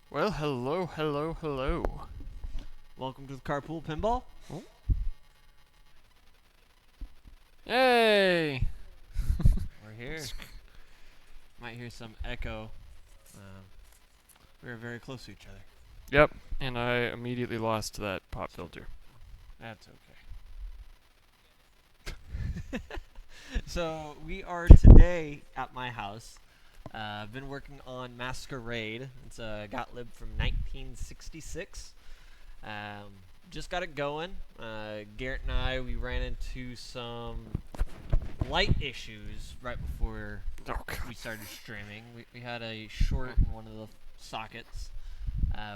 Well, hello, hello, hello. Welcome to the Carpool Pinball. Oh. Yay! We're here. Might hear some echo. Um, we're very close to each other. Yep, and I immediately lost that pop filter. That's okay. So we are today at my house. I've been working on Masquerade. It's a Gottlieb from 1966. Just got it going. Garrett and I, we ran into some light issues right before Oh, God. we started streaming. We had a short in one of the sockets.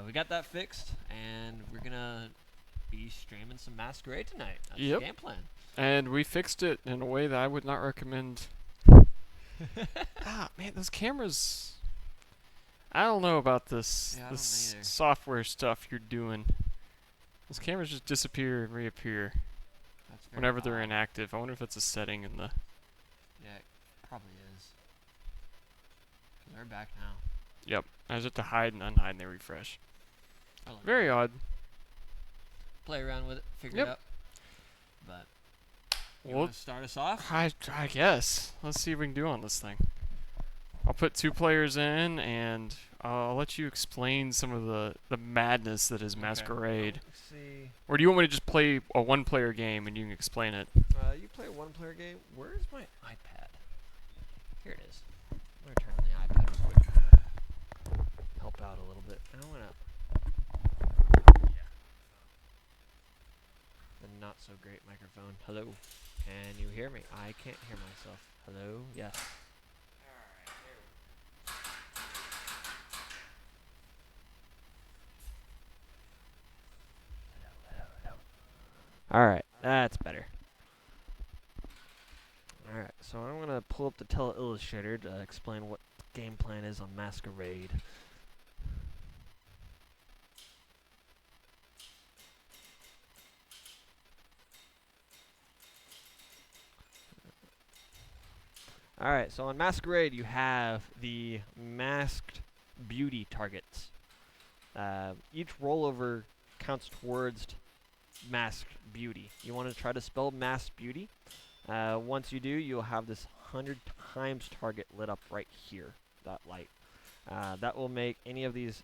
We got that fixed, and we're gonna be streaming some Masquerade tonight. That's Yep. the game plan. And we fixed it in a way that I would not recommend. Man, those cameras. I don't know about this Yeah, I this don't either. software stuff you're doing. Those cameras just disappear and reappear That's very whenever they're odd. inactive. I wonder if it's a setting in the. Yeah, it probably is. 'Cause they're back now. Yep, I just have to hide and unhide and they refresh. I like Very that. odd. Play around with it, figure Yep. it out. But you Well, want to start us off? I guess. Let's see if we can do on this thing. I'll put two players in, and I'll let you explain some of the madness that is Okay. Masquerade. Let's see. Or do you want me to just play a one-player game and you can explain it? You play a one-player game. Where's my iPad? Here it is. I'm gonna turn on the iPad real quick. Help out a little bit. I don't wanna. The not so great microphone. Hello. Can you hear me? I can't hear myself. Hello? Yes. Alright, that's better. Alright, so I'm going to pull up the Tele-Illustrator to explain what the game plan is on Masquerade. Alright, so on Masquerade you have the masked beauty targets. Each rollover counts towards masked beauty. You want to try to spell masked beauty. Once you do, you'll have this 100 times target lit up right here, that light. That will make any of these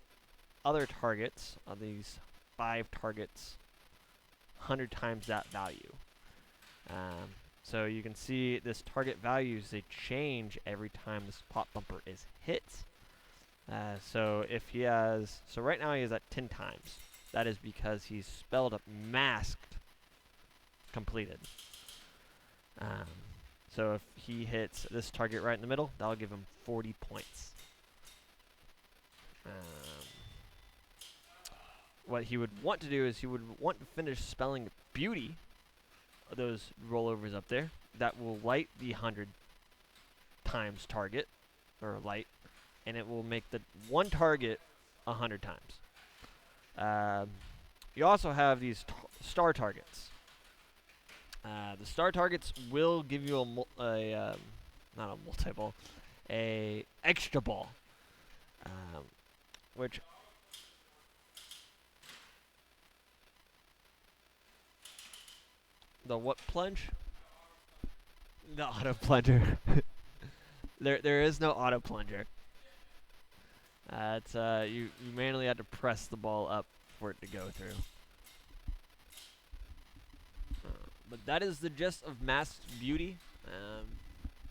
other targets, these 5 targets, 100 times that value. So you can see this target values, they change every time this pop bumper is hit. So if he has, so right now he is at 10 times. That is because he's spelled up masked completed. So if he hits this target right in the middle, that'll give him 40 points. What he would want to do is he would want to finish spelling beauty, those rollovers up there. That will light the 100 times target, or light, and it will make the one target 100 times. You also have these star targets. The star targets will give you not a multi-ball, a extra ball, which the what plunge? The auto plunger. There is no auto plunger. It's you manually have to press the ball up for it to go through. But that is the gist of Masked Beauty.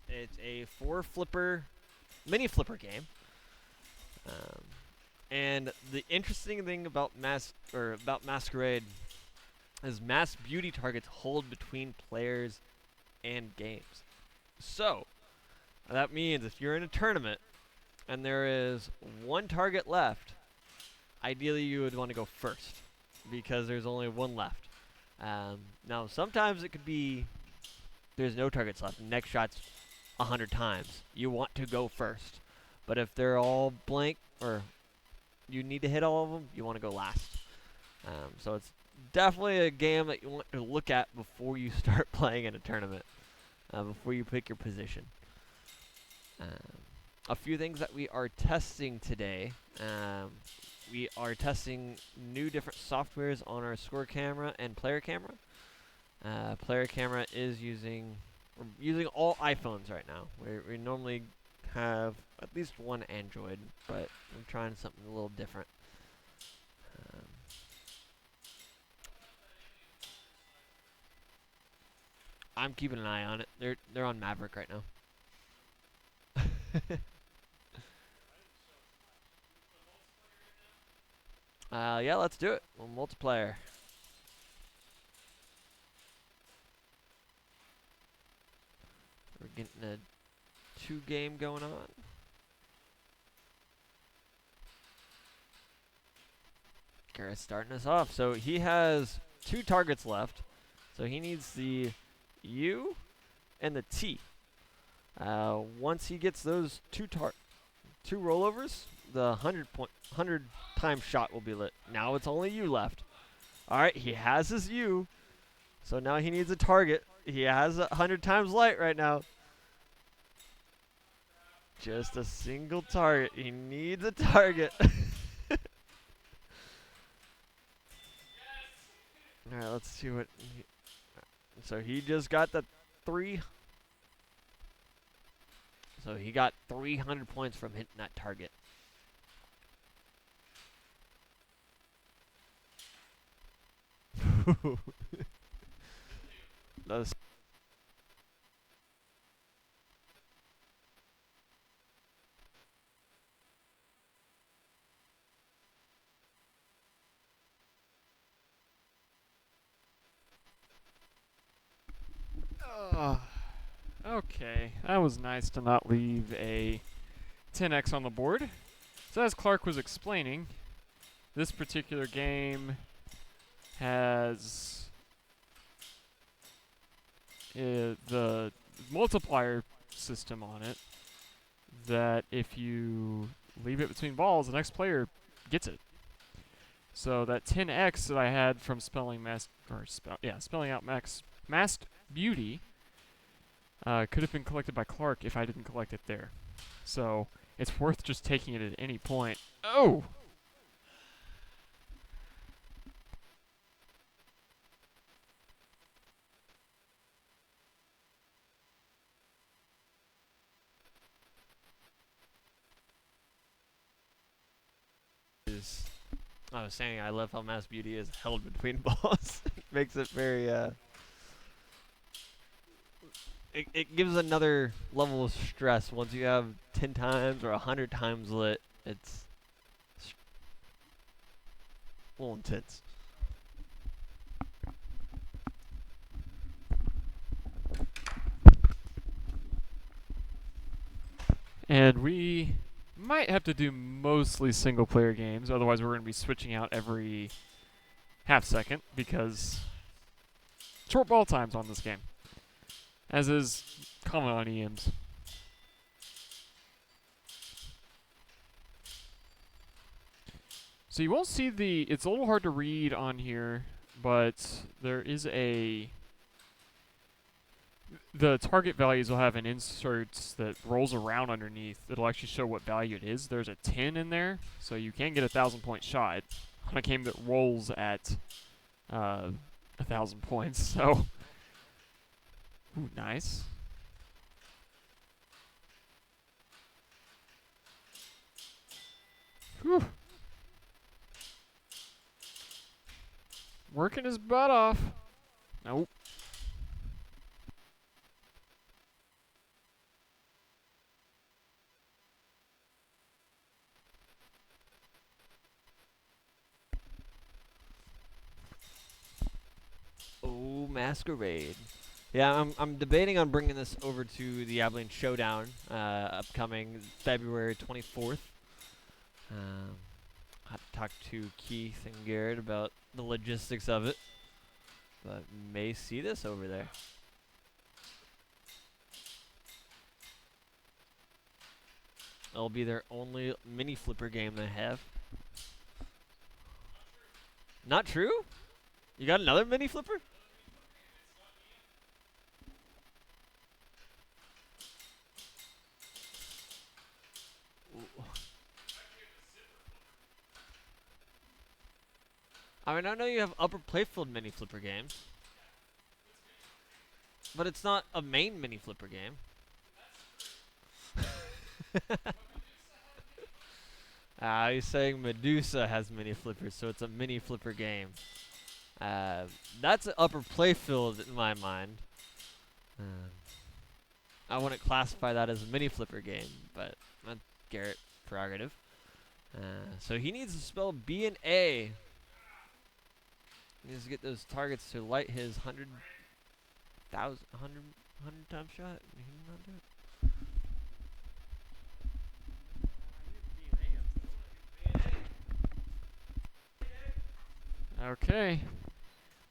It's a 4-flipper, mini flipper game. And the interesting thing about Masquerade is masked beauty targets hold between players and games. So that means if you're in a tournament and there is one target left, ideally you would want to go first because there's only one left. Now, sometimes it could be there's no targets left. Next shot's 100 times. You want to go first. But if they're all blank or you need to hit all of them, you want to go last. So it's definitely a game that you want to look at before you start playing in a tournament, before you pick your position. A few things that we are testing today. we are testing new different softwares on our score camera and player camera. Player camera is we're using all iPhones right now. We normally have at least one Android, but I'm trying something a little different. Um, I'm keeping an eye on it. They're on Maverick right now. Yeah, let's do it. Well, multiplayer. We're getting a 2-game going on. Garrett's starting us off. So he has 2 targets left. So he needs the U and the T. Once he gets those two rollovers, the 100 time shot will be lit. Now it's only U left. All right, he has his U. So now he needs a target. He has 100 times light right now. Just a single target. He needs a target. All right, let's see what. So he just got the 3. So he got 300 points from hitting that target. That's Okay, that was nice to not leave a 10x on the board. So as Clark was explaining, this particular game has the multiplier system on it that if you leave it between balls, the next player gets it. So that 10x that I had from spelling out Masked Beauty could have been collected by Clark if I didn't collect it there. So it's worth just taking it at any point. Oh! I was saying I love how Mass Beauty is held between balls. Makes it very it gives another level of stress once you have 10 times or 100 times lit. It's a little intense. And we might have to do mostly single player games, otherwise we're going to be switching out every half second because short ball times on this game, as is common on EMs. So you won't see it's a little hard to read on here, but there is the target values will have an insert that rolls around underneath. It'll actually show what value it is. There's a 10 in there, so you can get a 1,000-point shot on a game that rolls at 1,000 points. So, ooh, nice. Whew. Working his butt off. Nope. Oh, Masquerade. Yeah, I'm debating on bringing this over to the Abilene Showdown, upcoming February 24th. I have to talk to Keith and Garrett about the logistics of it, but may see this over there. It'll be their only mini flipper game they have. Not true? You got another mini flipper? I mean, I know you have upper playfield mini flipper games, but it's not a main mini flipper game. He's saying Medusa has mini flippers, so it's a mini flipper game. That's an upper playfield in my mind. Um, I wouldn't classify that as a mini flipper game, but that's Garrett prerogative. So he needs to spell B and A. He needs to get those targets to light his 100 time shot. He did not do it. Okay.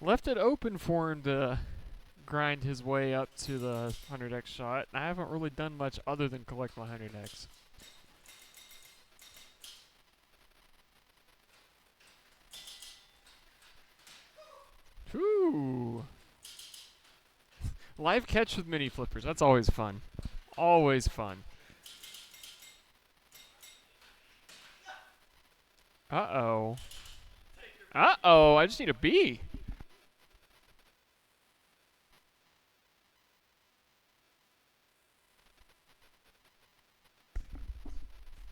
Left it open for him to grind his way up to the 100x shot. I haven't really done much other than collect my 100x. Ooh. Live catch with mini flippers. That's always fun. Always fun. Uh-oh. Uh-oh. I just need a B.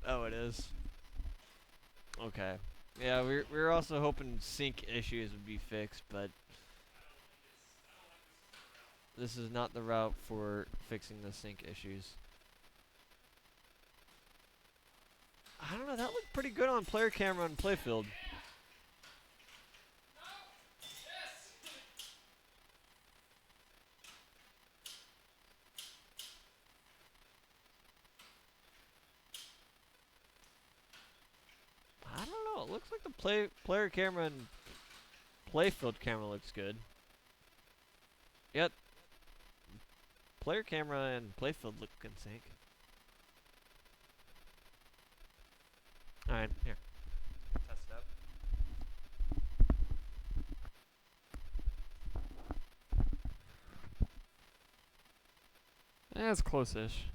Oh, it is. Okay. Yeah, we were also hoping sync issues would be fixed, but this is not the route for fixing the sync issues. I don't know, that looked pretty good on player camera and playfield. I don't know, it looks like the player camera and playfield camera looks good. Yep. Player camera and playfield look in sync. Alright, here. Test it out. That's close-ish.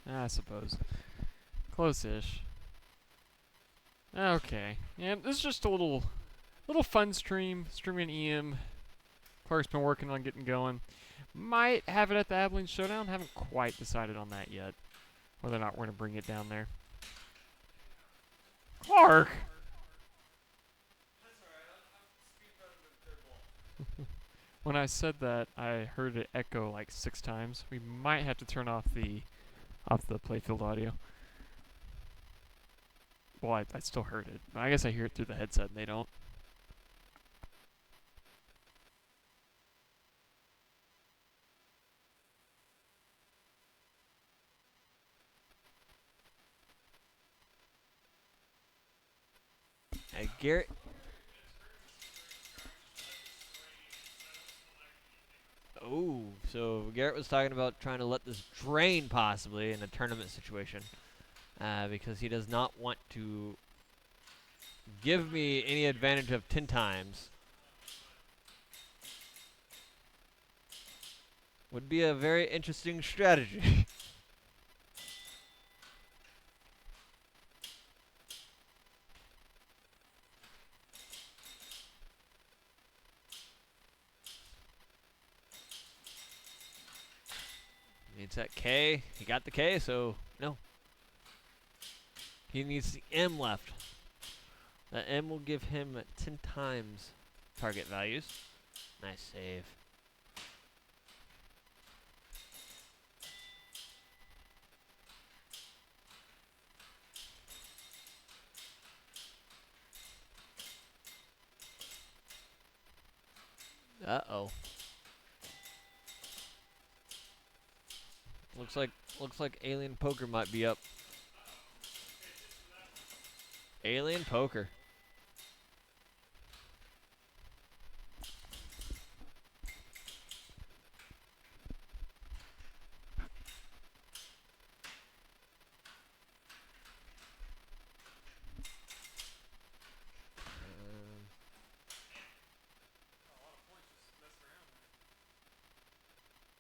I suppose. Close-ish. Okay. Yeah, this is just a little fun stream. Streaming EM. Clark's been working on getting going. Might have it at the Abilene Showdown. Haven't quite decided on that yet. Whether or not we're going to bring it down there. Clark! When I said that, I heard it echo like 6 times. We might have to turn off the playfield audio. Well, I still heard it. I guess I hear it through the headset and they don't. Hey, Garrett. Oh, so Garrett was talking about trying to let this drain possibly in a tournament situation. Because he does not want to give me any advantage of 10 times. Would be a very interesting strategy. Needs that K. He got the K, so no. He needs the M left. That M will give him 10 times target values. Nice save. Uh-oh. Looks like Alien Poker might be up. Alien Poker.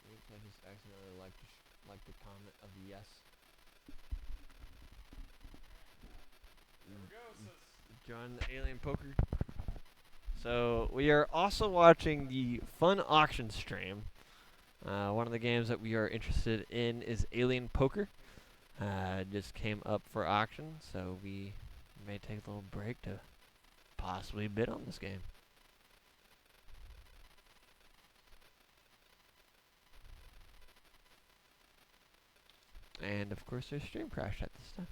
Looks like he's accidentally liked the comment of yes. Join the Alien Poker. So we are also watching the Fun Auction stream. One of the games that we are interested in is Alien Poker. It just came up for auction, so we may take a little break to possibly bid on this game. And of course, their stream crashed at this time.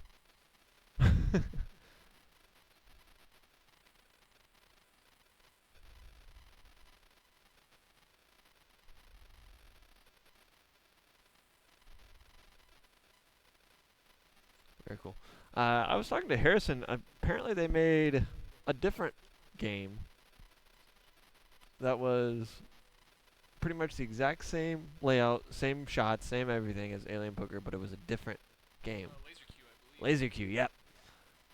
Very cool. I was talking to Harrison. Apparently, they made a different game that was pretty much the exact same layout, same shots, same everything as Alien Poker, but it was a different game. Laser Q, I believe. Laser Q, yep.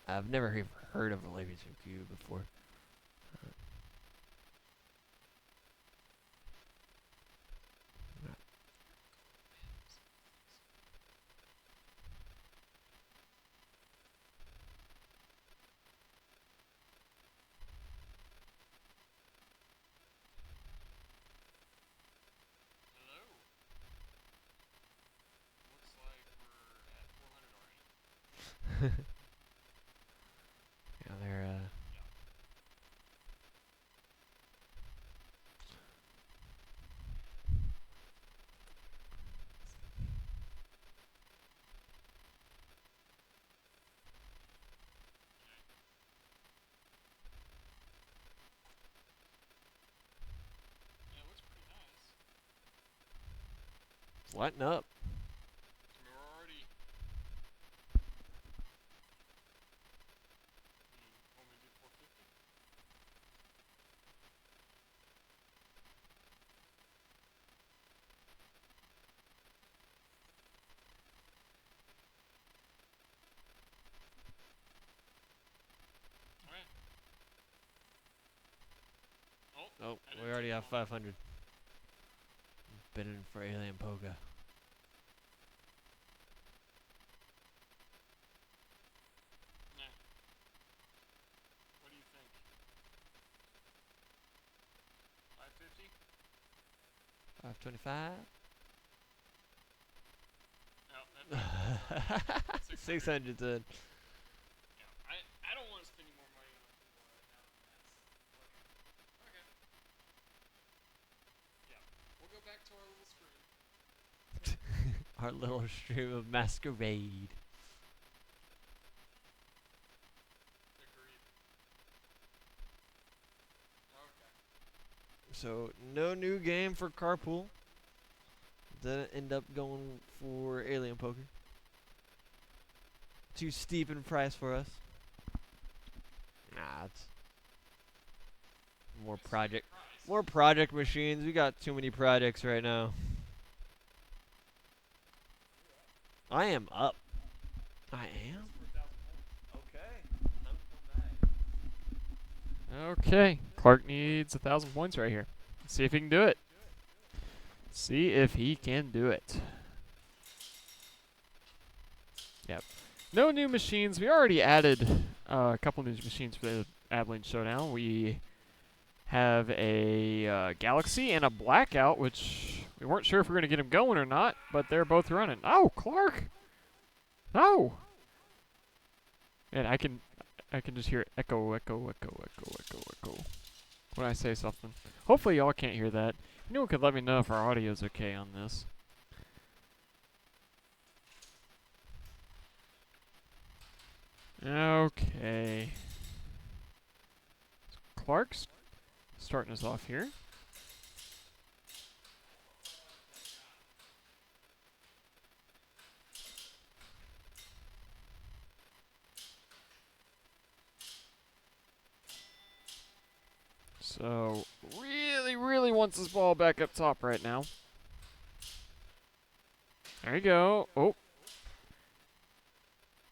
I've never even heard of a Laser Q before. Hello. Looks like we're at 400 already. Yeah, they're Yeah, it looks pretty nice. lighting up. I mean, we're already. Want me to do 450? Alright. Oh, we already have 500. Bidding for Alien Poker. Nah. What do you think? 550? 525. No, that 600 then. Yeah, I don't want to spend any more money on people right now. That's okay. Yeah, we'll go back to our little screen. Our little stream of Masquerade. Agreed. Okay. So, no new game for Carpool. Didn't end up going for Alien Poker. Too steep in price for us. Nah, it's more project machines. We got too many projects right now. I am up. I am? Okay, Clark needs 1,000 points right here. Let's see if he can do it. See if he can do it. Yep. No new machines. We already added a couple new machines for the Avalanche Showdown. We have a Galaxy and a Blackout, which we weren't sure if we were going to get them going or not, but they're both running. Oh, Clark! No! And I can just hear it echo, echo, echo, echo, echo, echo when I say something. Hopefully y'all can't hear that. Anyone could let me know if our audio's okay on this. Okay. Clark's starting us off here. So, really wants this ball back up top right now. There you go. Oh.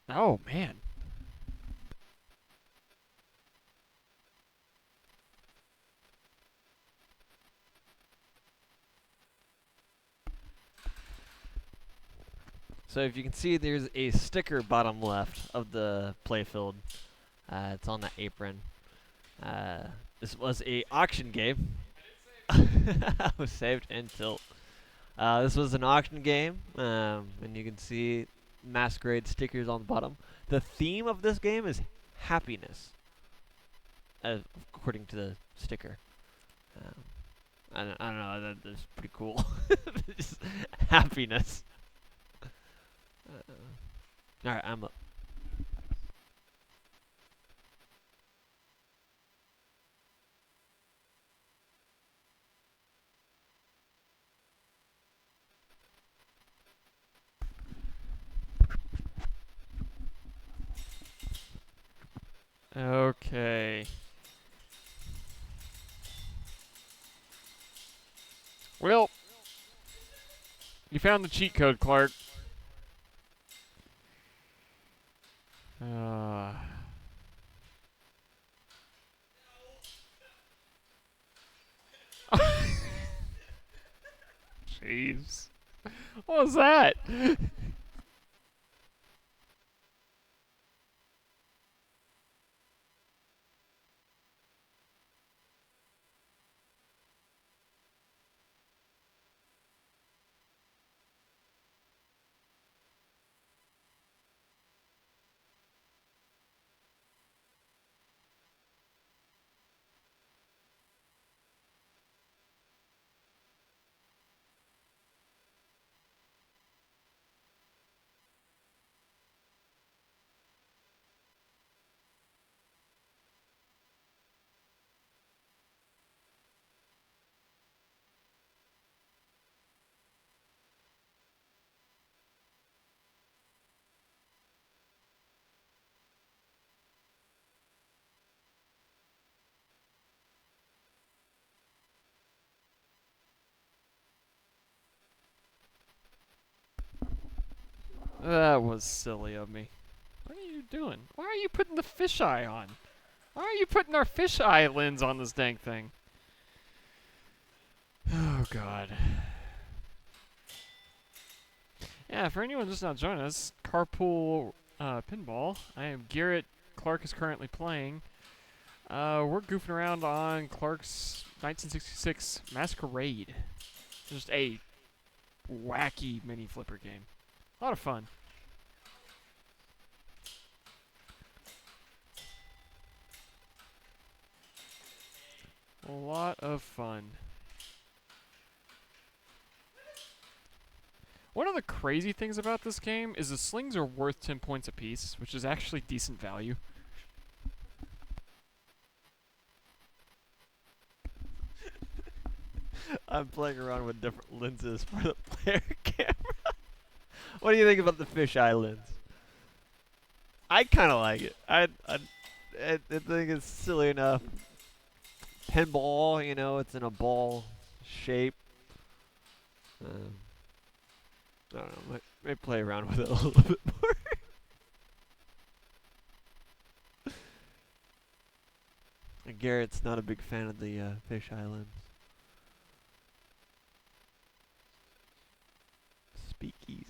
Oh, man. So if you can see, there's a sticker bottom left of the playfield. It's on the apron. This was a auction game. Was saved in Tilt. This was an auction game, and you can see Masquerade stickers on the bottom. The theme of this game is happiness, according to the sticker. I don't know, that's pretty cool. Just happiness. Alright, I'm up. Okay. Well, you found the cheat code, Clark. Uh, Jeez. What was that? That was silly of me. What are you doing? Why are you putting the fisheye on? Why are you putting our fisheye lens on this dang thing? Oh, God. Yeah, for anyone just not joining us, Carpool Pinball. I am Garrett. Clark is currently playing. We're goofing around on Clark's 1966 Masquerade. Just a wacky mini flipper game. A lot of fun. A lot of fun. One of the crazy things about this game is the slings are worth 10 points apiece, which is actually decent value. I'm playing around with different lenses for the player camera. What do you think about the fisheye lens? I kind of like it. I think it's silly enough. Pinball, you know, it's in a ball shape. I don't know. Might play around with it a little bit more. And Garrett's not a big fan of the fisheye lens. Speak easy.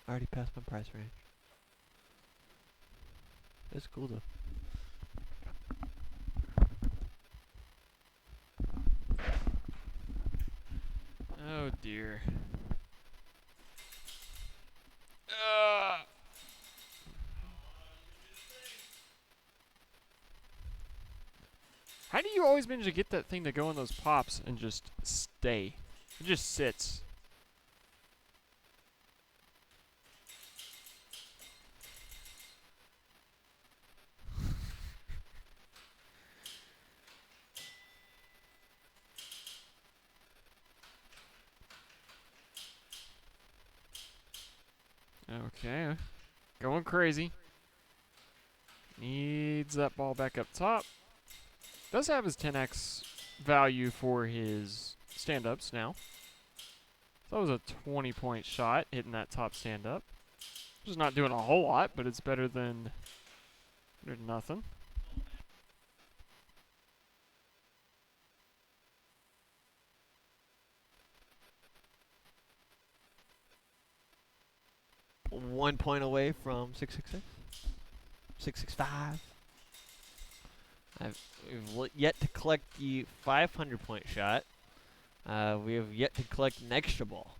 I already passed my price range. It's cool though. Oh dear. How do you always manage to get that thing to go in those pops and just stay? It just sits. Okay. Going crazy. Needs that ball back up top. Does have his 10x value for his stand-ups now. So that was a 20-point shot, hitting that top stand-up. Just not doing a whole lot, but it's better than nothing. 1 point away from 666. 665. We've yet to collect the 500-point shot. We have yet to collect an extra ball.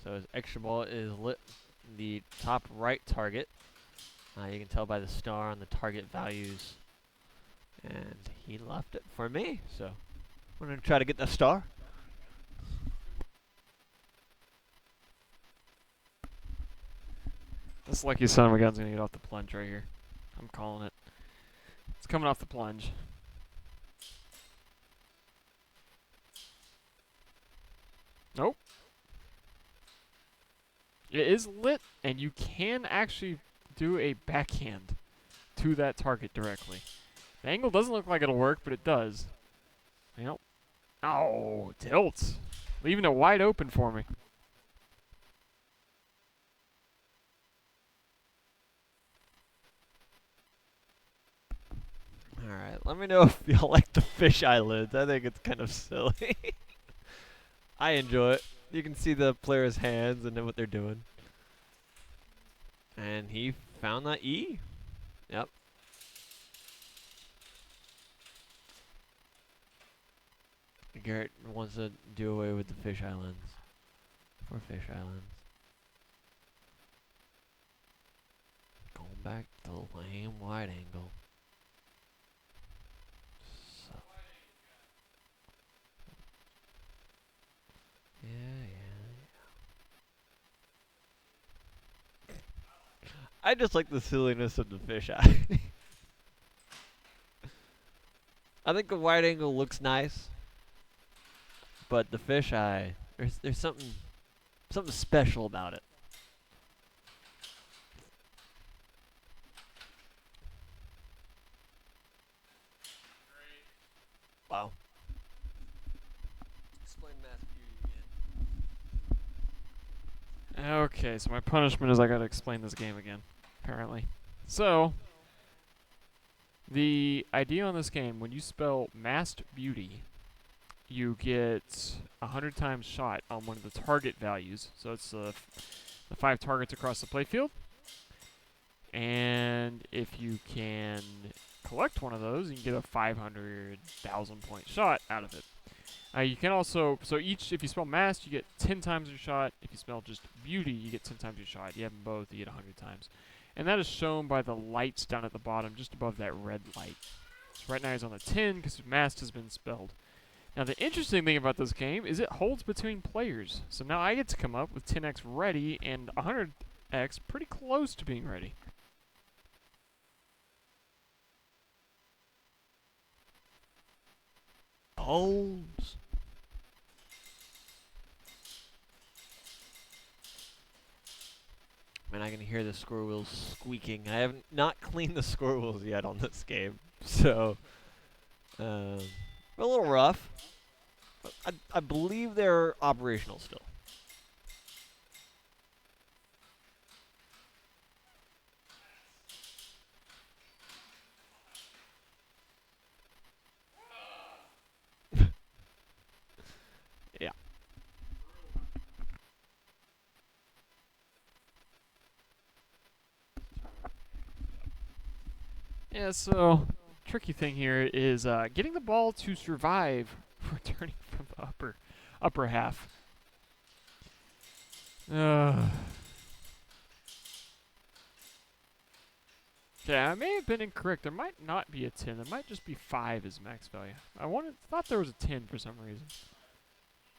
So his extra ball is lit the top right target. You can tell by the star on the target values. And he left it for me, so I'm going to try to get the star. This lucky son of a gun's gonna get off the plunge right here. I'm calling it. It's coming off the plunge. Nope. It is lit, and you can actually do a backhand to that target directly. The angle doesn't look like it'll work, but it does. Yep. Oh, tilts. Leaving it wide open for me. Alright, let me know if y'all like the fish eyelids. I think it's kind of silly. I enjoy it. You can see the player's hands and what they're doing. And he found that E. Yep. Garrett wants to do away with the fish islands. Poor fish islands. Going back to the lame wide angle. So. Yeah. I just like the silliness of the fish eye. I think the wide angle looks nice. But the fish eye, there's something special about it. Wow. Explain Mass Beauty again. Okay, so my punishment is I gotta explain this game again, apparently. So, the idea on this game, when you spell Masked Beauty, you get 100 times shot on one of the target values. So it's the 5 targets across the playfield. And if you can collect one of those, you can get a 500,000 point shot out of it. You can also, so if you spell Masked, you get 10 times your shot. If you spell just Beauty, you get 10 times your shot. You have them both, you get 100 times. And that is shown by the lights down at the bottom, just above that red light. So right now he's on the 10 because Masked has been spelled. Now the interesting thing about this game is it holds between players. So now I get to come up with 10x ready and 100x pretty close to being ready. Holds. Man, I can hear the score wheels squeaking. I have not cleaned the score wheels yet on this game, so a little rough. But I believe they're operational still. Yeah. Yeah, so tricky thing here is getting the ball to survive returning from the upper half. Okay, I may have been incorrect. There might not be a 10. There might just be 5 as max value. Thought there was a 10 for some reason.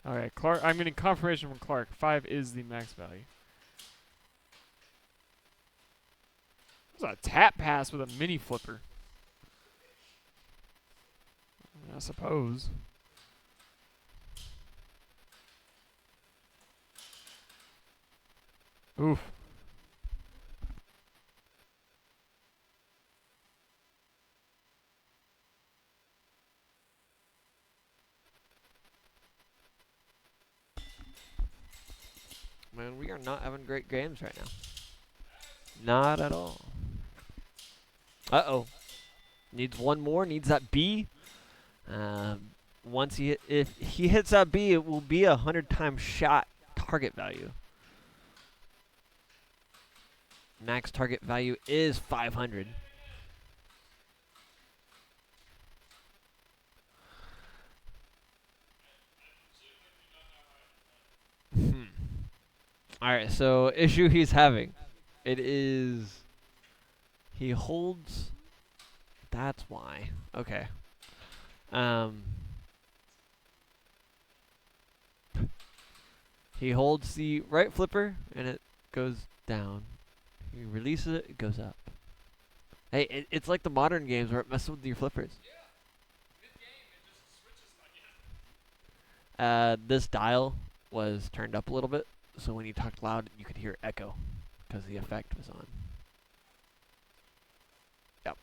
Alright, Clark. I'm getting confirmation from Clark. 5 is the max value. It was a tap pass with a mini flipper. I suppose. Oof. Man, we are not having great games right now. Not at all. Uh-oh. Needs one more. Needs that B. Once if he hits that B, it will be 100 times shot target value. Max target value is 500. Alright, so issue he's having. It is he holds that's why. Okay. Um he holds the right flipper and it goes down. He releases it, it goes up. Hey, it's like the modern games where it messes with your flippers. This dial was turned up a little bit, so when you talked loud, you could hear echo because the effect was on. Yep.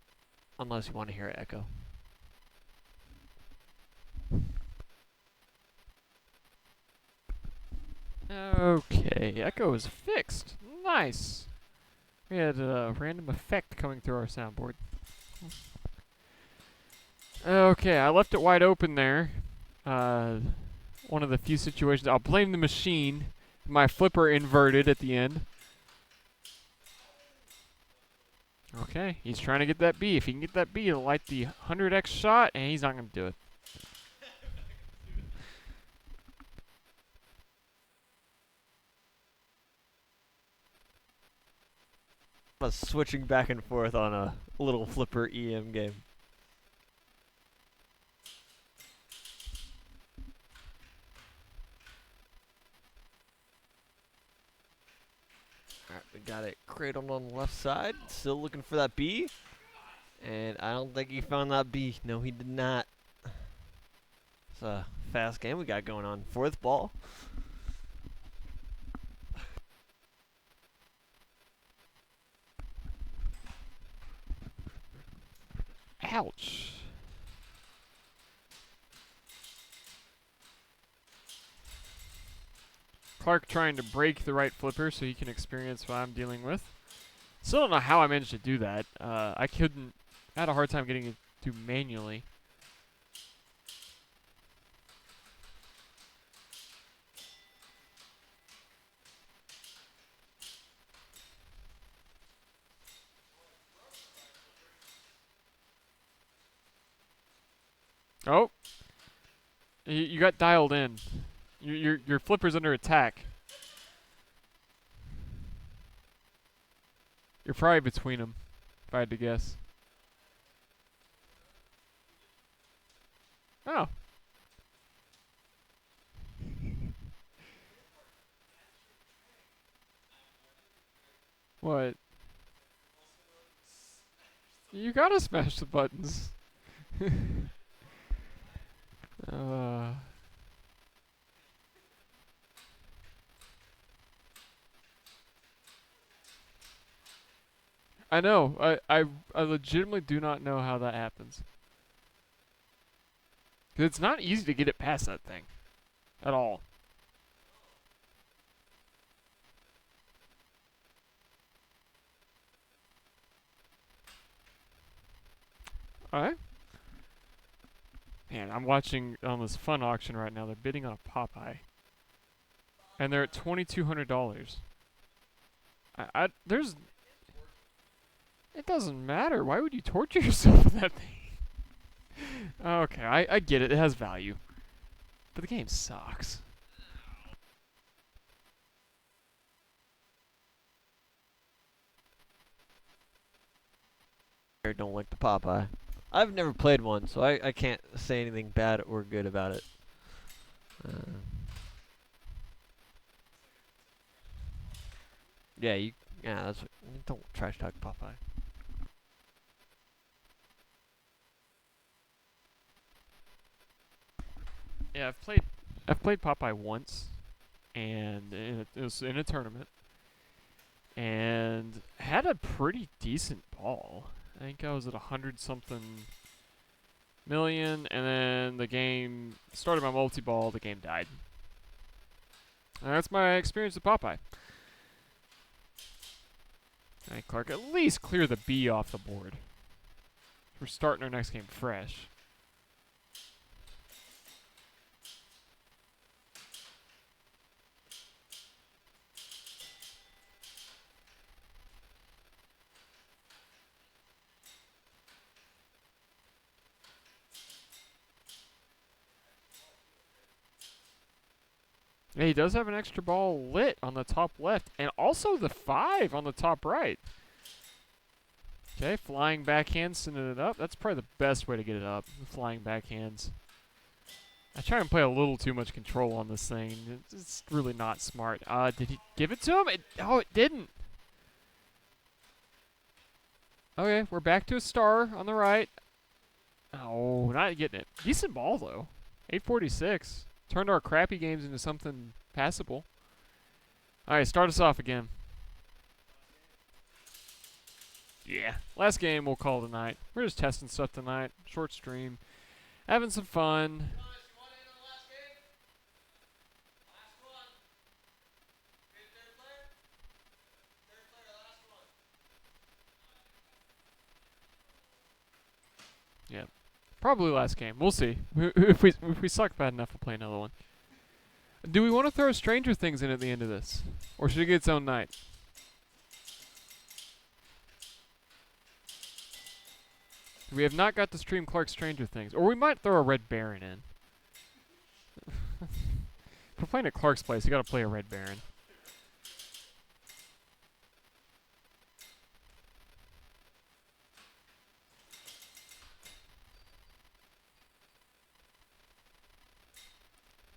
Unless you want to hear it echo. Okay, echo is fixed. Nice. We had a random effect coming through our soundboard. Okay, I left it wide open there. One of the few situations. I'll blame the machine. My flipper inverted at the end. Okay, he's trying to get that B. If he can get that B, it'll light the 100x shot, and he's not going to do it. Switching back and forth on a little flipper EM game. Alright, we got it cradled on the left side. Still looking for that B. And I don't think he found that B. No, he did not. It's a fast game we got going on. Fourth ball. Ouch. Clark trying to break the right flipper so he can experience what I'm dealing with. Still don't know how I managed to do that. I had a hard time getting it to manually. Oh, you got dialed in. Your flipper's under attack. You're probably between them, if I had to guess. Oh. What? You gotta smash the buttons. uh. I know. I legitimately do not know how that happens. 'Cause it's not easy to get it past that thing. At all. Alright. Man, I'm watching on this fun auction right now. They're bidding on a Popeye. And they're at $2,200. There's... It doesn't matter. Why would you torture yourself with that thing? Okay, I get it. It has value. But the game sucks. I don't like the Popeye. I've never played one, so I can't say anything bad or good about it. Yeah, that's what, don't trash talk Popeye. Yeah, I've played Popeye once, and it was in a tournament, and had a pretty decent ball. I think I was at 100-something million, and then the game started my multi-ball. The game died. And that's my experience with Popeye. Alright, Clark, at least clear the B off the board. We're starting our next game fresh. Yeah, he does have an extra ball lit on the top left, and also the 5 on the top right. Okay, flying backhand, sending it up. That's probably the best way to get it up. The flying backhands. I try and play a little too much control on this thing. It's really not smart. Did he give it to him? Oh, it didn't. Okay, we're back to a star on the right. Oh, not getting it. Decent ball, though. 846. Turned our crappy games into something passable. All right, start us off again. Yeah. Last game we'll call tonight. We're just testing stuff tonight. Short stream. Having some fun. Yeah. Probably last game. We'll see. If we suck bad enough, we'll play another one. Do we want to throw Stranger Things in at the end of this? Or should it get its own night? We have not got to stream Clark's Stranger Things. Or we might throw a Red Baron in. If we're playing at Clark's place, you gotta play a Red Baron.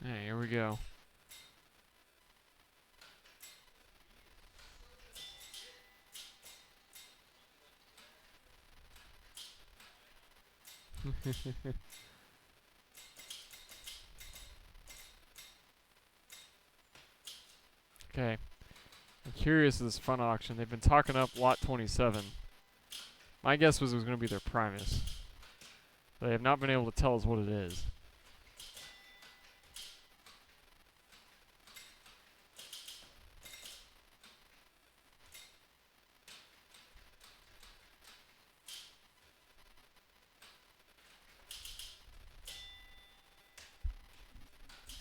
Hey, here we go. Okay. I'm curious of this front auction. They've been talking up lot 27. My guess was it was going to be their Primus. They have not been able to tell us what it is.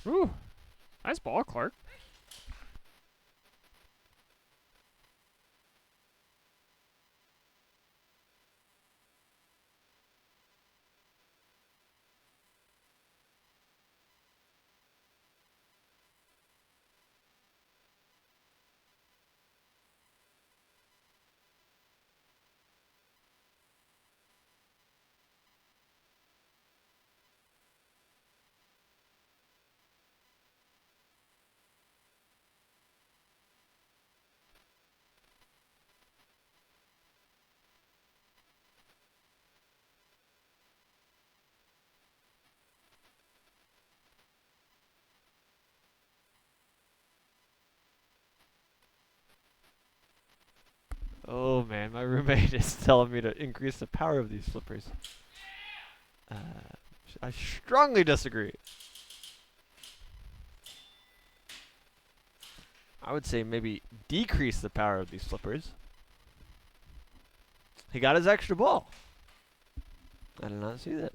Ooh. Nice ball, Clark. Oh man, my roommate is telling me to increase the power of these flippers. I strongly disagree. I would say maybe decrease the power of these flippers. He got his extra ball. I did not see that.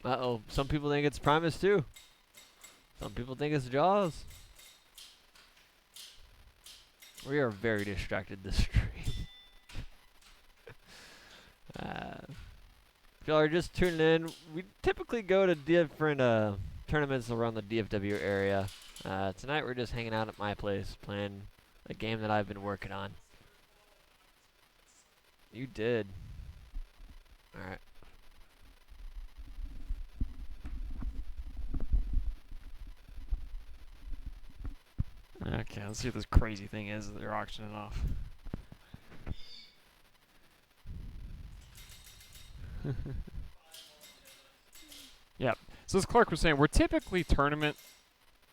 Uh-oh. Some people think it's Primus too. Some people think it's Jaws. We are very distracted this stream. If y'all are just tuning in, we typically go to different tournaments around the DFW area. Tonight we're just hanging out at my place playing a game that I've been working on. You did. Alright. Okay, let's see what this crazy thing is that they're auctioning off. Yep. So as Clark was saying, we're typically tournament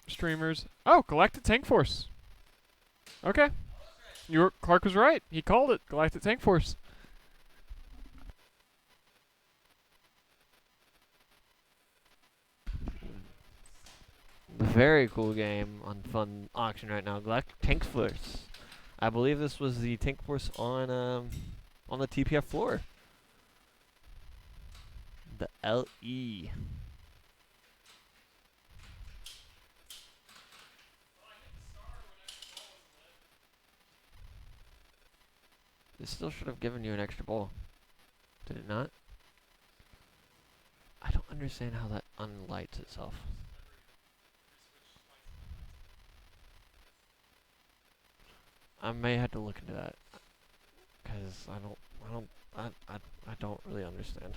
streamers. Oh, Galactic Tank Force. Okay. Clark was right. He called it Galactic Tank Force. Very cool game on fun auction right now. Galactic Tank Force. I believe this was the Tank Force on the TPF floor. The LE. This still should have given you an extra ball. Did it not? I don't understand how that unlights itself. I may have to look into that, because I don't really understand.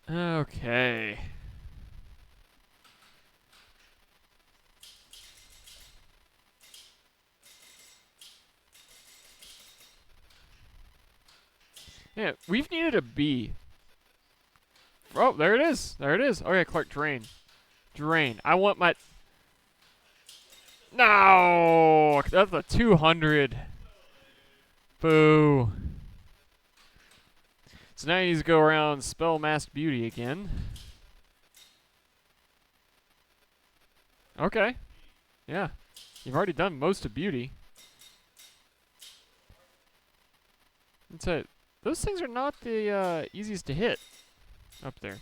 Okay. Yeah, we've needed a B. Oh, there it is. There it is. Okay, Clark, drain. Drain. I want my... No! That's a 200. Boo. So now you need to go around spell Masked Beauty again. Okay. Yeah. You've already done most of Beauty. That's it. Those things are not the easiest to hit up there.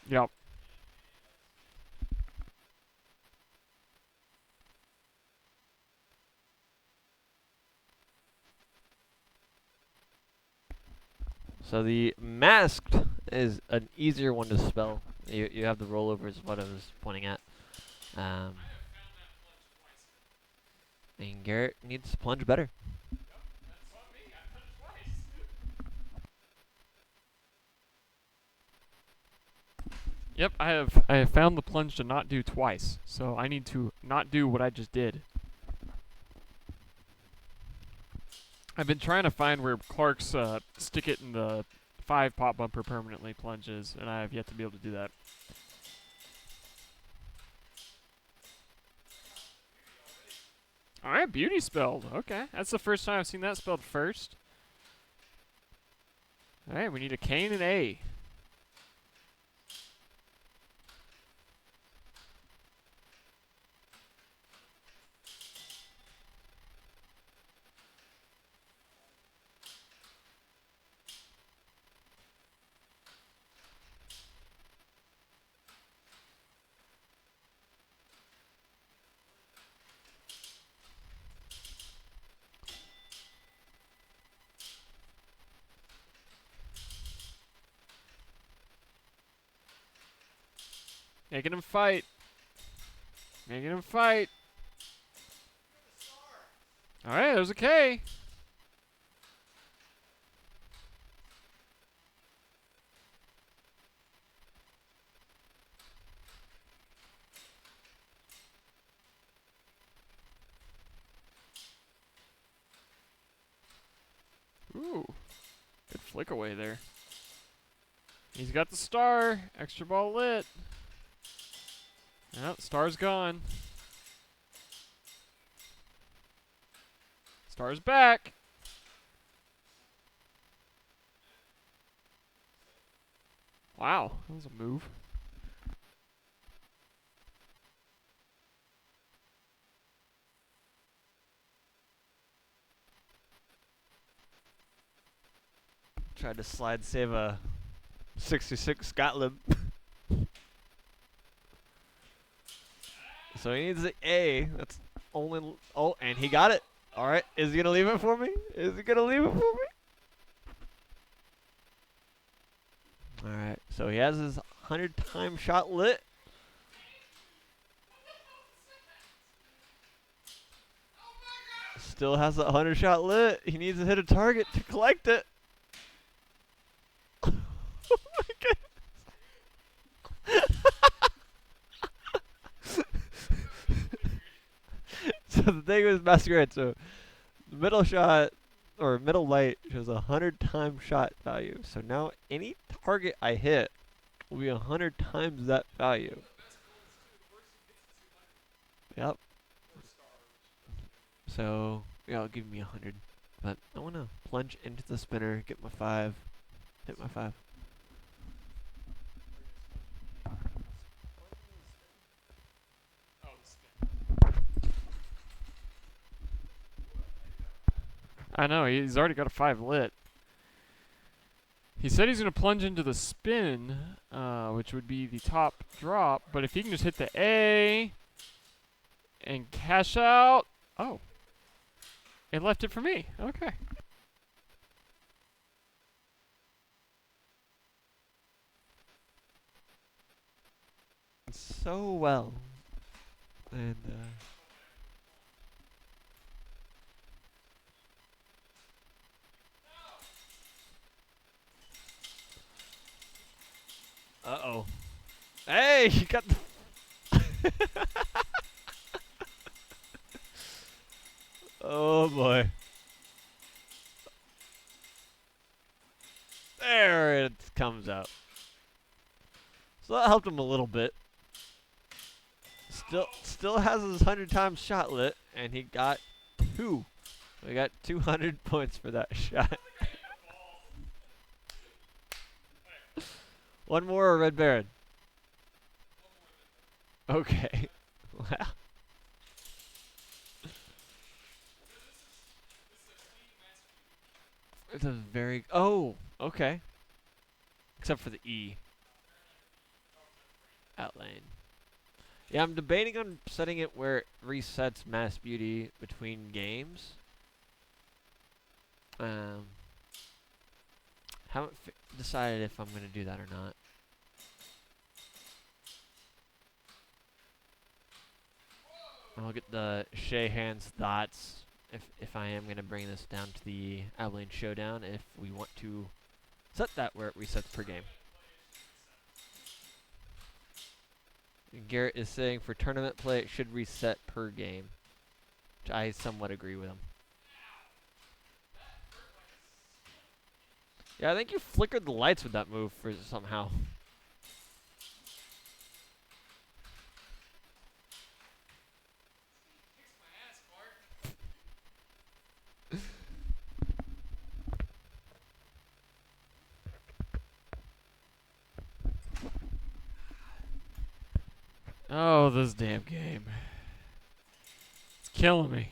Yep. So the masked is an easier one to spell. You have the rollover is what I was pointing at. And Garrett needs to plunge better. Yep, I have found the plunge to not do twice, so I need to not do what I just did. I've been trying to find where Clark's stick it in the 5 pop bumper permanently plunges, and I have yet to be able to do that. Alright, Beauty spelled. Okay, that's the first time I've seen that spelled first. Alright, we need a K and an A. Making him fight. Making him fight. Alright, there's a K. Ooh. Good flick away there. He's got the star. Extra ball lit. Yep, star's gone. Star's back. Wow, that was a move. Tried to slide save a 66 Gottlieb. So he needs an A. That's only... Oh, and he got it. All right. Is he going to leave it for me? Is he going to leave it for me? All right. So he has his 100-time shot lit. Still has the 100-shot lit. He needs to hit a target to collect it. Oh my goodness. So the thing was Masquerade. So the middle shot or middle light shows a 100-time shot value. So now any target I hit will be 100 times that value. Yep. So yeah, it'll give me 100. But I want to plunge into the spinner, get my 5, hit my 5. I know, he's already got a 5 lit. He said he's going to plunge into the spin, which would be the top drop. But if he can just hit the A and cash out. Oh. It left it for me. Okay. So well. And, uh-oh. Hey, you got the... Oh, boy. There it comes out. So that helped him a little bit. Still has his 100 times shot lit, and he got 2. We got 200 points for that shot. One more or Red Baron? Okay. Wow. It's a very... Oh, okay. Except for the E. Outlane. Yeah, I'm debating on setting it where it resets Mass Beauty between games. Haven't decided if I'm going to do that or not. I'll get the Shayhan's thoughts if I am going to bring this down to the Abilene Showdown, if we want to set that where it resets per game. Garrett is saying for tournament play it should reset per game, which I somewhat agree with him. Yeah, I think you flickered the lights with that move for somehow. Oh, this damn game. It's killing me.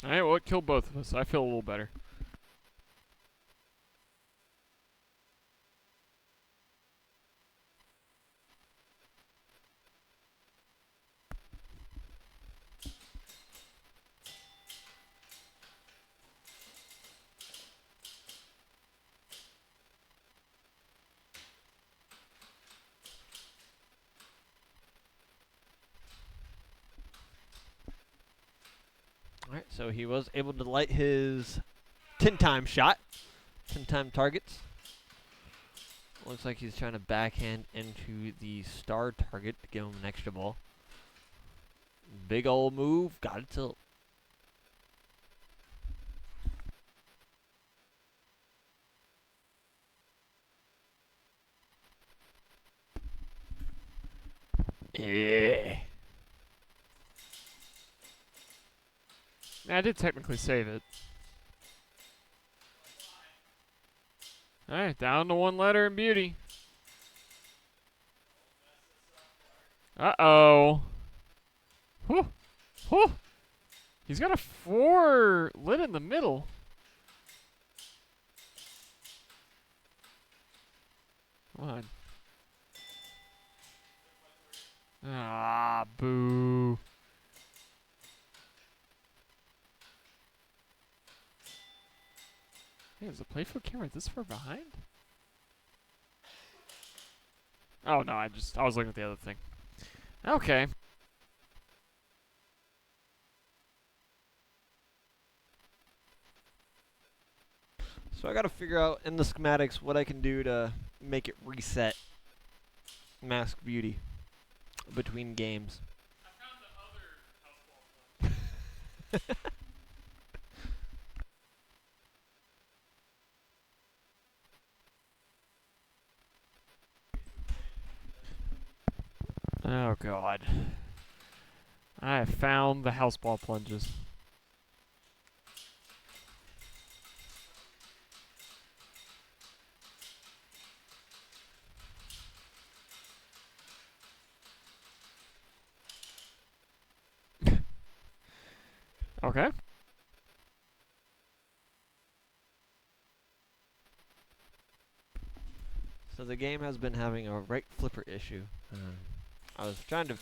Alright, well, it killed both of us. I feel a little better. Alright, so he was able to light his 10-time shot. 10-time targets. Looks like he's trying to backhand into the star target to give him an extra ball. Big old move. Got it tilt. Yeah. I did technically save it. Alright, down to one letter in beauty. Uh-oh. Whew. Whew. He's got a 4 lit in the middle. Come on. Ah, boo. Hey, is the playfield camera this far behind? Oh, no, I was looking at the other thing. Okay. So I gotta figure out in the schematics what I can do to make it reset Mask Beauty between games. I found the other house ball. Oh, God. I have found the house ball plunges. Okay. So the game has been having a right flipper issue. I was trying to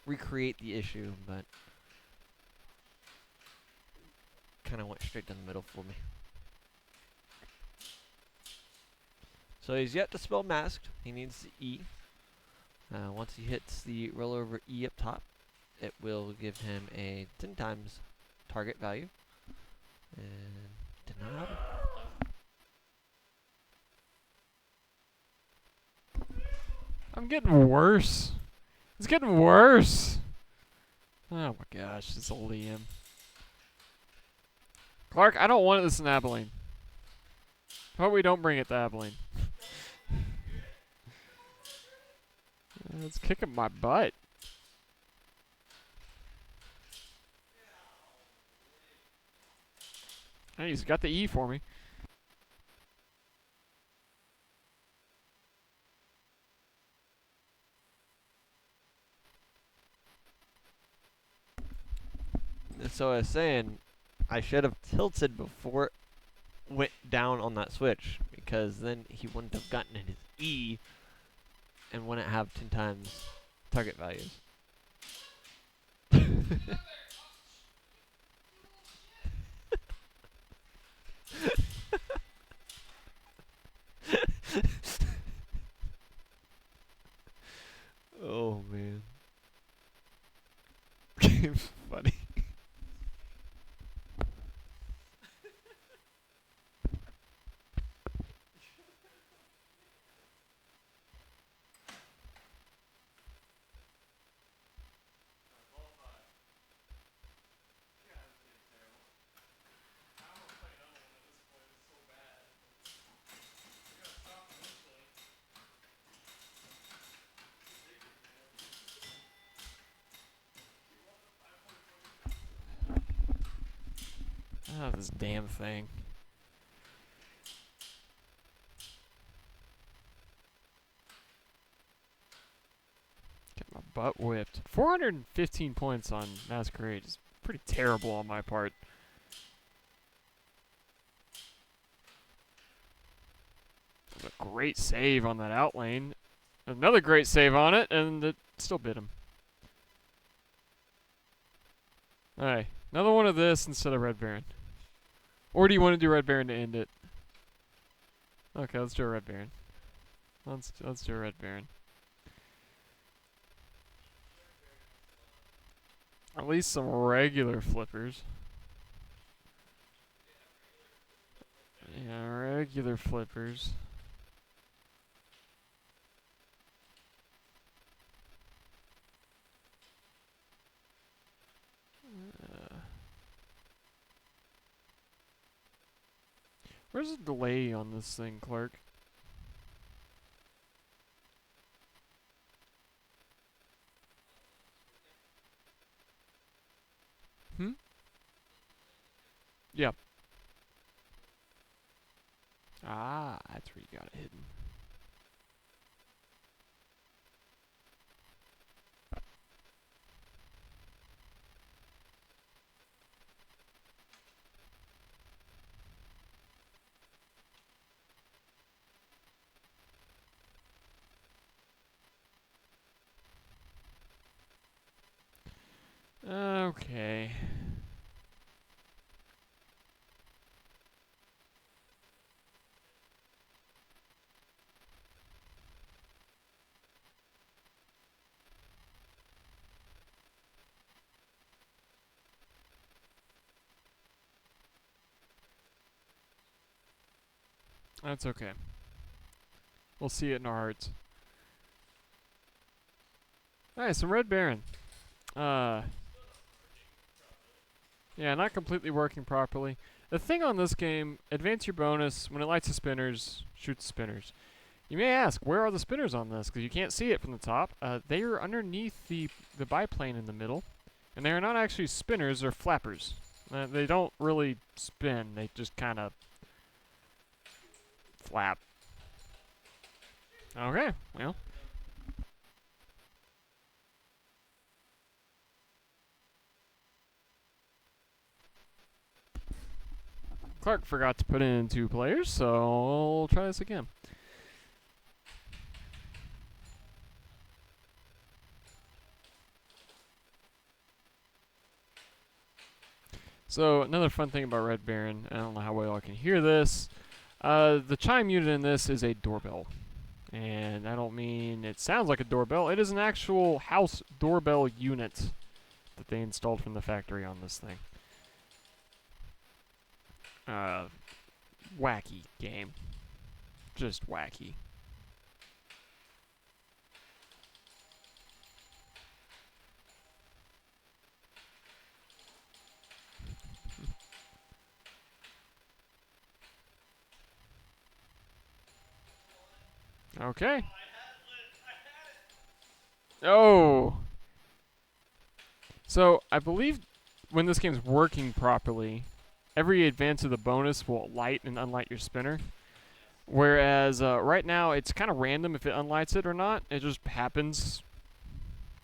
recreate the issue, but kind of went straight down the middle for me. So he's yet to spell masked. He needs the E. Once he hits the rollover E up top, it will give him a 10 times target value. And did not happen. I'm getting worse. It's getting worse. Oh my gosh, it's a Liam. Clark, I don't want this in Abilene. How about we don't bring it to Abilene? It's kicking my butt. Hey, he's got the E for me. And so I was saying, I should have tilted before it went down on that switch, because then he wouldn't have gotten his E and wouldn't have 10 times target values. Oh man. Game's funny. Oh, this damn thing. Get my butt whipped. 415 points on Masquerade is pretty terrible on my part. A great save on that out lane. Another great save on it, and it still bit him. Alright, another one of this instead of Red Baron. Or do you want to do Red Baron to end it? Okay, let's do a Red Baron. Let's do a Red Baron. At least some regular flippers. Yeah, regular flippers. Where's the delay on this thing, Clark? Hmm? Yep. Ah, that's where you got it hidden. Okay. That's okay. We'll see it in our hearts. Alright, some Red Baron. Yeah, not completely working properly. The thing on this game, advance your bonus. When it lights the spinners, shoot the spinners. You may ask, where are the spinners on this? Because you can't see it from the top. They are underneath the biplane in the middle, and they are not actually spinners; they're flappers. They don't really spin; they just kind of flap. Okay, well. Clark forgot to put in 2 players, so we'll try this again. So another fun thing about Red Baron, I don't know how well I can hear this. The chime unit in this is a doorbell. And I don't mean it sounds like a doorbell. It is an actual house doorbell unit that they installed from the factory on this thing. Wacky game. Just wacky. Okay. Oh. So I believe when this game's working properly, every advance of the bonus will light and unlight your spinner. Whereas right now it's kind of random if it unlights it or not. It just happens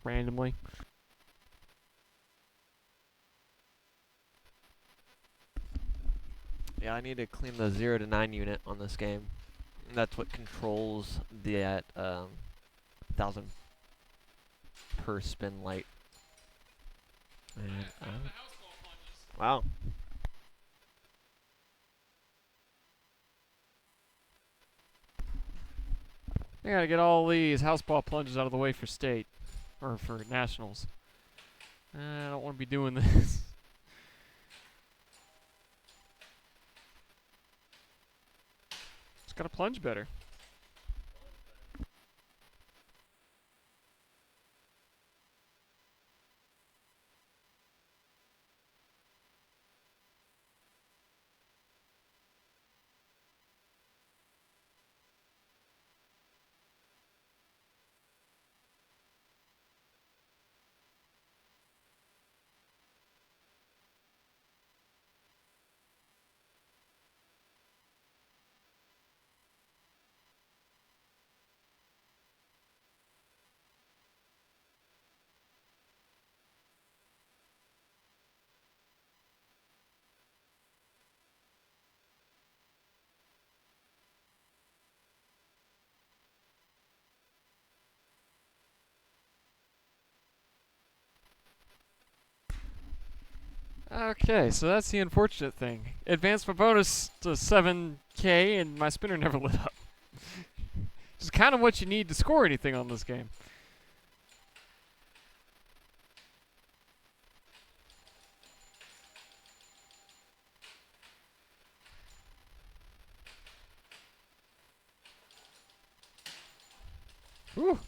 randomly. Yeah, I need to clean the 0 to 9 unit on this game. That's what controls the 1,000 per spin light. And, wow. I gotta get all these houseball plunges out of the way for state. Or for nationals. I don't want to be doing this. Just gotta plunge better. Okay, so that's the unfortunate thing. Advanced my bonus to 7k and my spinner never lit up. Which is kind of what you need to score anything on this game. Whew.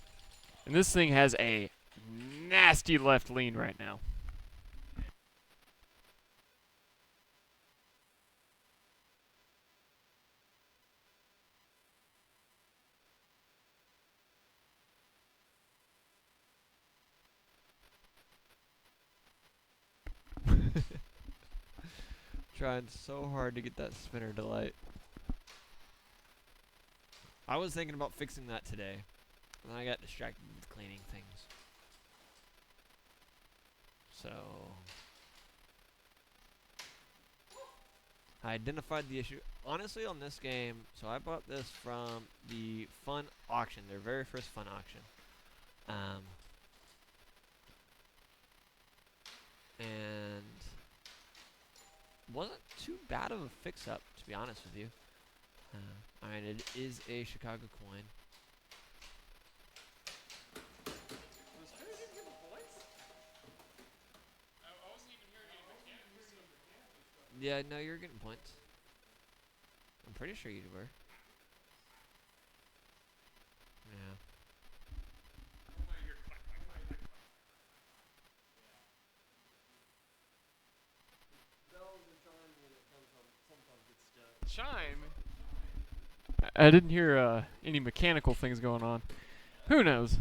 And this thing has a nasty left lean right now. Trying so hard to get that spinner to light. I was thinking about fixing that today, and then I got distracted with cleaning things. So I identified the issue. Honestly, on this game, so I bought this from the fun auction, their very first fun auction. And wasn't too bad of a fix-up, to be honest with you. I mean, it is a Chicago coin. Yeah, no, you're getting points. I'm pretty sure you were. Yeah. Chime? I didn't hear any mechanical things going on. Who knows?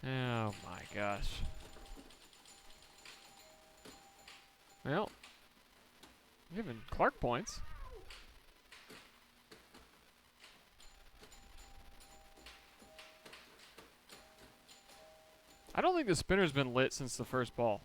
Oh my gosh. Well, giving Clark points. I don't think the spinner's been lit since the first ball.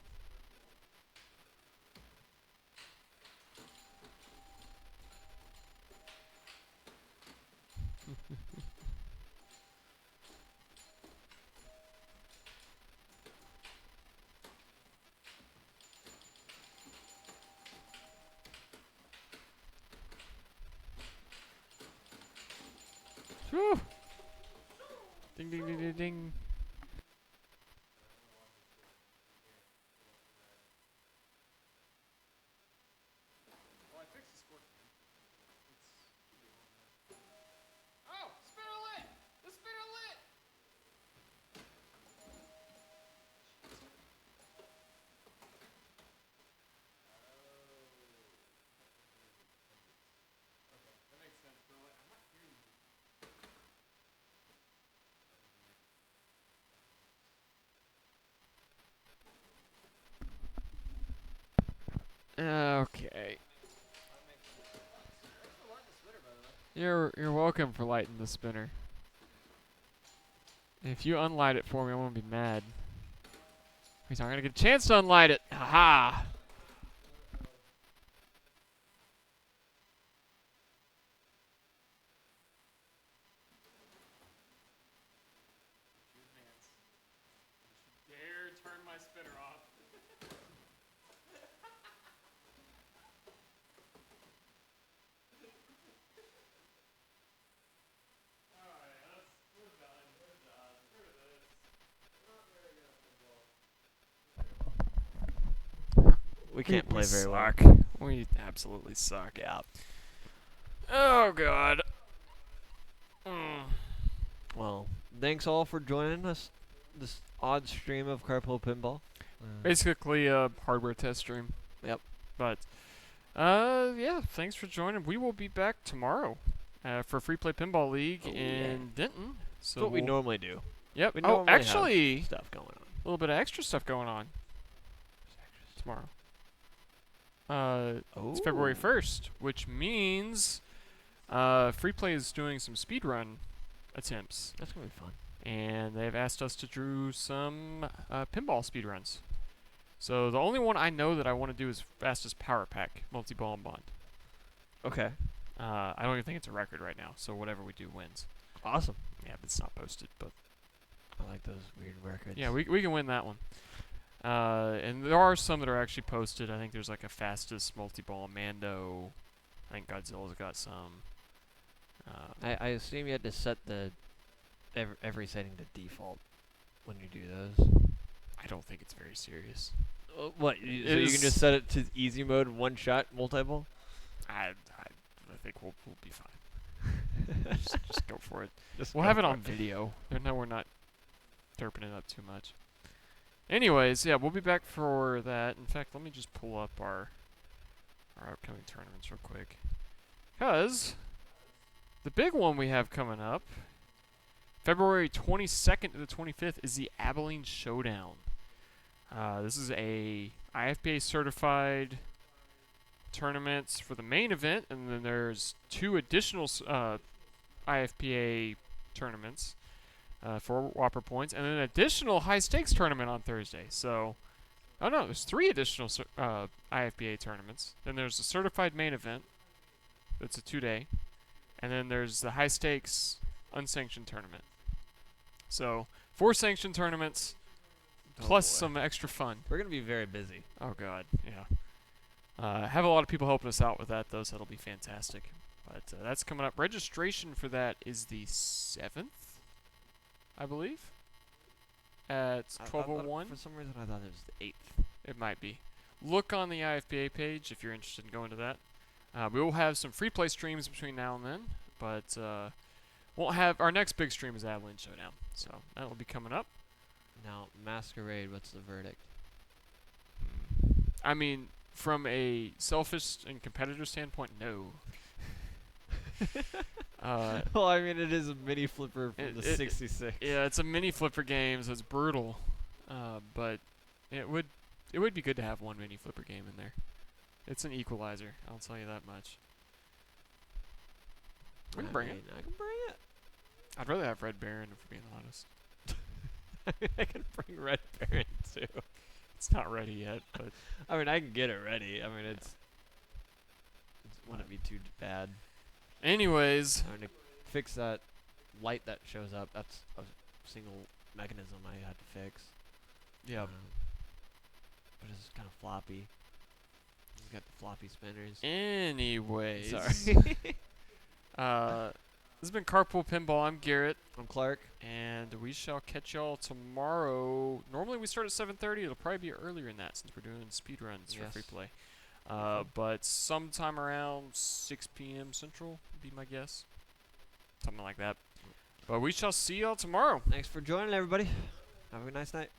Whew. Ding ding ding ding ding. Oh, spinner lit! The spinner lit! That makes sense. But like, I'm not hearing you. Okay. You're welcome for lighting the spinner. If you unlight it for me, I'm gonna be mad. He's not gonna get a chance to unlight it. Haha. Dare turn my spinner off. We can't play very well. We absolutely suck. Yeah. Oh god. Well, thanks all for joining us this odd stream of Carpool Pinball. Basically a hardware test stream. Yep. But yeah, thanks for joining. We will be back tomorrow for Free Play Pinball League in Denton. So That's what we normally do. Yep. We Oh, normally have actually, stuff going on. a little bit of extra stuff going on tomorrow. It's February 1st, which means Free Play is doing some speedrun attempts. That's gonna be fun. And they've asked us to do some pinball speedruns. So the only one I know that I want to do is fastest power pack, multi-ball and bond. Okay. I don't even think it's a record right now, so whatever we do wins. Awesome. Yeah, but it's not posted, but I like those weird records. yeah, we can win that one. And there are some that are actually posted. I think there's like a fastest multi-ball Mando. I think Godzilla's got some. I assume you had to set the every setting to default when you do those. I don't think it's very serious. What? So you can just set it to easy mode, one shot, multi-ball? I think we'll be fine. just go for it. We'll go have it for on video. No, we're not derping it up too much. Anyways, yeah, we'll be back for that. In fact, let me just pull up our upcoming tournaments real quick. Because the big one we have coming up, February 22nd to the 25th, is the Abilene Showdown. This is a IFPA certified tournaments for the main event, and then there's two additional IFPA tournaments for Whopper points, and an additional high stakes tournament on Thursday. So, oh no, there's three additional IFPA tournaments. Then there's the certified main event. That's a 2-day, and then there's the high stakes unsanctioned tournament. So 4 sanctioned tournaments plus some extra fun. We're gonna be very busy. Oh god, yeah. Have a lot of people helping us out with that though, so that'll be fantastic. But that's coming up. Registration for that is the 7th, I believe, at 12:01. For some reason, I thought it was the 8th. It might be. Look on the IFPA page if you're interested in going to that. We will have some free play streams between now and then, but won't have our next big stream is Abilene Showdown, so that will be coming up. Now, Masquerade, what's the verdict? I mean, from a selfish and competitor standpoint, no. Well, I mean, it is a mini flipper from It- the it- 66. Yeah, it's a mini flipper game, so it's brutal. But it would be good to have one mini flipper game in there. It's an equalizer, I'll tell you that much. We can bring it. I can bring it. I'd rather have Red Baron, if we're being honest. I can bring Red Baron too. It's not ready yet, but I mean, I can get it ready. I mean, it wouldn't be too bad. anyways, I mean, to fix that light that shows up, that's a single mechanism I had to fix. yeah. But it's kind of floppy. It's got the floppy spinners. Anyways, Sorry. this has been Carpool Pinball. I'm Garrett, I'm Clark. and we shall catch y'all tomorrow. Normally we start at 7:30. It'll probably be earlier than that since we're doing speed runs for Yes. free play. Mhm. But sometime around 6 p.m. Central would be my guess. Something like that. But we shall see y'all tomorrow. Thanks for joining, everybody. Have a nice night.